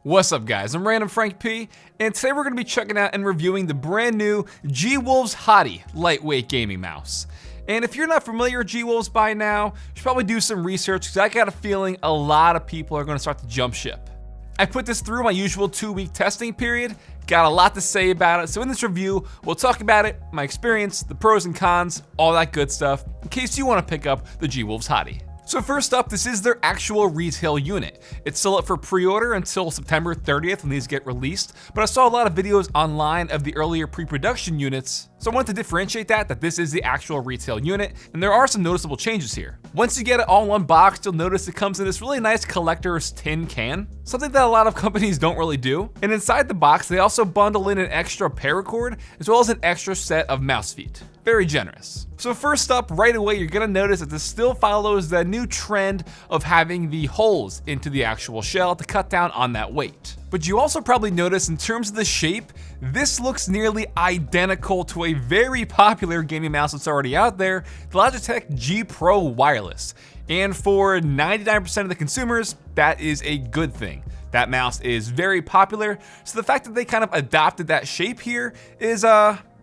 What's up guys, I'm randomfrankp, and today we're going to be checking out and reviewing the brand new G-Wolves Hati lightweight gaming mouse. And if you're not familiar with G-Wolves by now, you should probably do some research because I got a feeling a lot of people are going to start to jump ship. I put this through my usual 2-week testing period, got a lot to say about it, so in this review, we'll talk about it, my experience, the pros and cons, all that good stuff, in case you want to pick up the G-Wolves Hati. So first up, this is their actual retail unit. It's still up for pre-order until September 30th when these get released, but I saw a lot of videos online of the earlier pre-production units, so I wanted to differentiate that this is the actual retail unit, and there are some noticeable changes here. Once you get it all unboxed, you'll notice it comes in this really nice collector's tin can, something that a lot of companies don't really do. And inside the box, they also bundle in an extra paracord, as well as an extra set of mouse feet. Very generous. So first up, right away, you're gonna notice that this still follows the new trend of having the holes into the actual shell to cut down on that weight. But you also probably notice in terms of the shape, this looks nearly identical to a very popular gaming mouse that's already out there, the Logitech G Pro Wireless. And for 99% of the consumers, that is a good thing. That mouse is very popular, so the fact that they kind of adopted that shape here is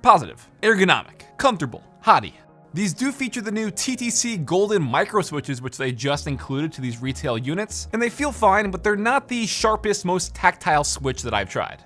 positive, ergonomic, comfortable, Hati. These do feature the new TTC golden micro switches, which they just included to these retail units, and they feel fine, but they're not the sharpest, most tactile switch that I've tried.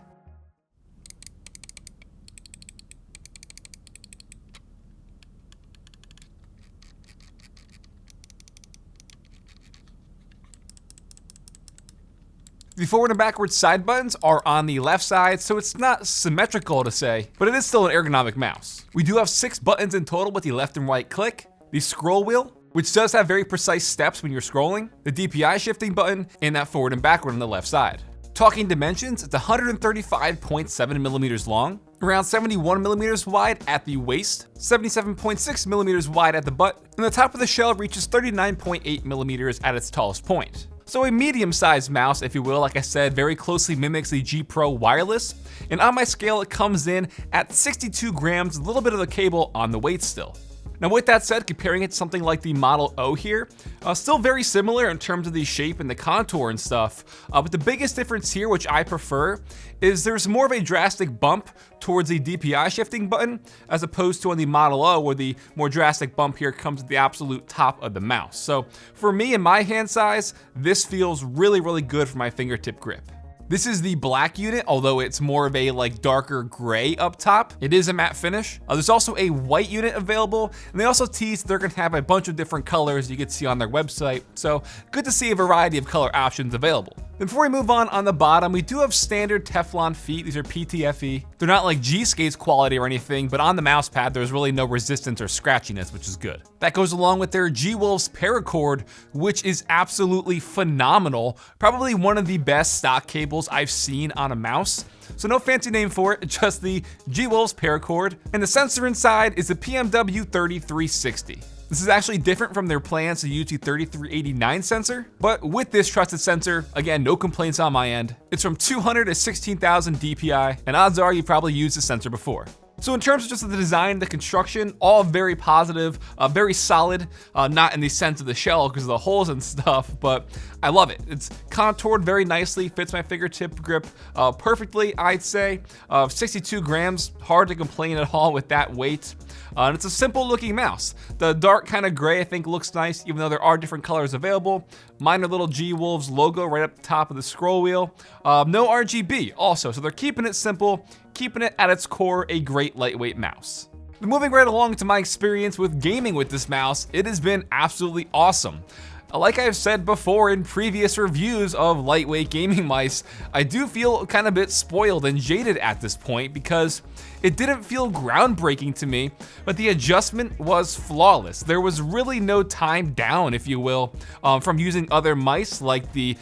The forward and backward side buttons are on the left side, so it's not symmetrical to say, but it is still an ergonomic mouse. We do have 6 buttons in total with the left and right click, the scroll wheel, which does have very precise steps when you're scrolling, the DPI shifting button, and that forward and backward on the left side. Talking dimensions, it's 135.7 millimeters long, around 71 millimeters wide at the waist, 77.6 millimeters wide at the butt, and the top of the shell reaches 39.8 millimeters at its tallest point. So a medium-sized mouse, if you will, like I said, very closely mimics the G Pro Wireless, and on my scale it comes in at 62 grams, a little bit of the cable on the weight still. Now with that said, comparing it to something like the Model O here, still very similar in terms of the shape and the contour and stuff, but the biggest difference here, which I prefer, is there's more of a drastic bump towards the DPI shifting button, as opposed to on the Model O, where the more drastic bump here comes at the absolute top of the mouse. So for me and my hand size, this feels really, really good for my fingertip grip. This is the black unit, although it's more of a darker gray up top. It is a matte finish. There's also a white unit available, and they also tease they're gonna have a bunch of different colors you can see on their website. So good to see a variety of color options available. Before we move on the bottom, we do have standard Teflon feet. These are PTFE. They're not like G-Skates quality or anything, but on the mouse pad, there's really no resistance or scratchiness, which is good. That goes along with their G-Wolves paracord, which is absolutely phenomenal. Probably one of the best stock cables I've seen on a mouse. So no fancy name for it, just the G-Wolves paracord. And the sensor inside is the PMW3360. This is actually different from their plans to use the 3389 sensor, but with this trusted sensor, again, no complaints on my end. It's from 200 to 16,000 DPI, and odds are you probably used the sensor before. So in terms of just the design, the construction, all very positive, very solid, not in the sense of the shell because of the holes and stuff, but I love it. It's contoured very nicely, fits my fingertip grip perfectly, I'd say. 62 grams, hard to complain at all with that weight. And it's a simple looking mouse. The dark kind of gray I think looks nice, even though there are different colors available. Minor little G-Wolves logo right up the top of the scroll wheel. No RGB also, so they're keeping it simple, keeping it at its core a great lightweight mouse. Moving right along to my experience with gaming with this mouse, it has been absolutely awesome. Like I've said before in previous reviews of lightweight gaming mice, I do feel kind of a bit spoiled and jaded at this point because it didn't feel groundbreaking to me, but the adjustment was flawless. There was really no time down, if you will, from using other mice like the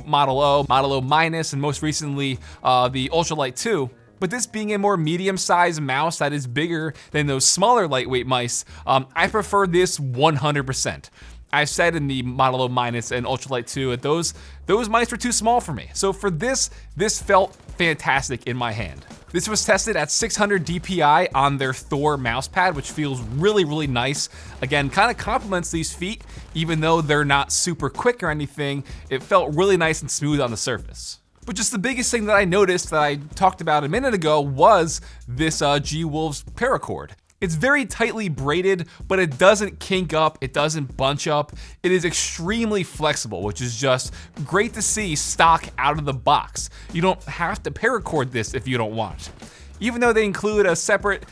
Model O, Model O Minus, and most recently the Ultralight 2. But this being a more medium-sized mouse that is bigger than those smaller lightweight mice, I prefer this 100%. I said in the Model O Minus and Ultralight 2 that those mice were too small for me. So for this felt fantastic in my hand. This was tested at 600 DPI on their Thor mousepad, which feels really, really nice. Again, kind of complements these feet, even though they're not super quick or anything. It felt really nice and smooth on the surface. But just the biggest thing that I noticed that I talked about a minute ago was this G-Wolves paracord. It's very tightly braided, but it doesn't kink up, it doesn't bunch up. It is extremely flexible, which is just great to see stock out of the box. You don't have to paracord this if you don't want. Even though they include a separate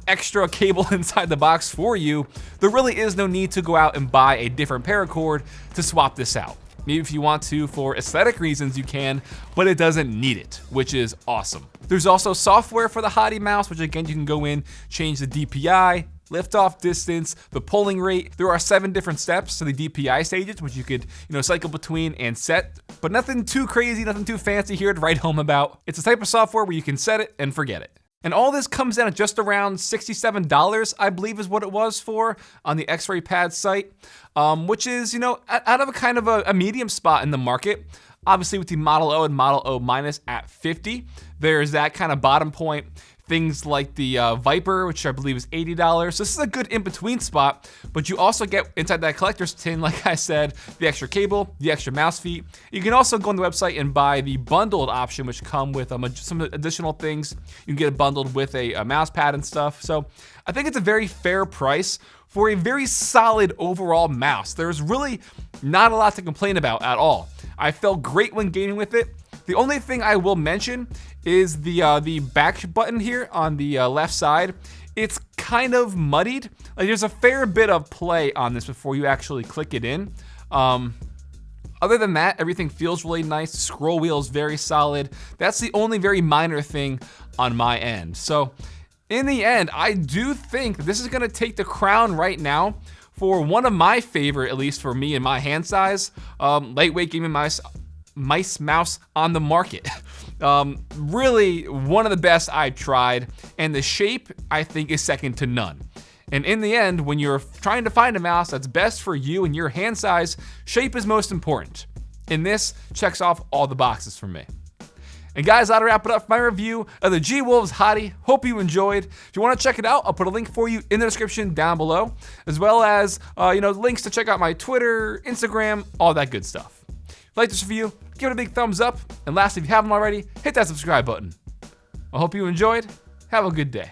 extra cable inside the box for you, there really is no need to go out and buy a different paracord to swap this out. Maybe if you want to, for aesthetic reasons, you can, but it doesn't need it, which is awesome. There's also software for the Hati mouse, which again, you can go in, change the DPI, liftoff distance, the pulling rate. There are 7 different steps to the DPI stages, which you could, cycle between and set, but nothing too crazy, nothing too fancy here to write home about. It's a type of software where you can set it and forget it. And all this comes down to just around $67, I believe is what it was for on the X-Ray Pad site, which is, out of a kind of a medium spot in the market. Obviously with the Model O and Model O minus at 50, there's that kind of bottom point. Things like the Viper, which I believe is $80. So this is a good in-between spot, but you also get inside that collector's tin, like I said, the extra cable, the extra mouse feet. You can also go on the website and buy the bundled option, which come with some additional things. You can get it bundled with a mouse pad and stuff. So I think it's a very fair price for a very solid overall mouse. There's really not a lot to complain about at all. I felt great when gaming with it. The only thing I will mention is the back button here on the left side. It's kind of muddied. Like there's a fair bit of play on this before you actually click it in. Other than that, everything feels really nice. The scroll wheel is very solid. That's the only very minor thing on my end. So in the end, I do think this is gonna take the crown right now for one of my favorite, at least for me and my hand size, lightweight gaming mice mouse on the market. Really one of the best I've tried, and the shape I think is second to none. And in the end, when you're trying to find a mouse that's best for you and your hand size, shape is most important. And this checks off all the boxes for me. And guys, that'll wrap it up for my review of the G-Wolves Hati. Hope you enjoyed. If you want to check it out, I'll put a link for you in the description down below, as well as links to check out my Twitter, Instagram, all that good stuff. If you like this review, give it a big thumbs up. And lastly, if you haven't already, hit that subscribe button. I hope you enjoyed. Have a good day.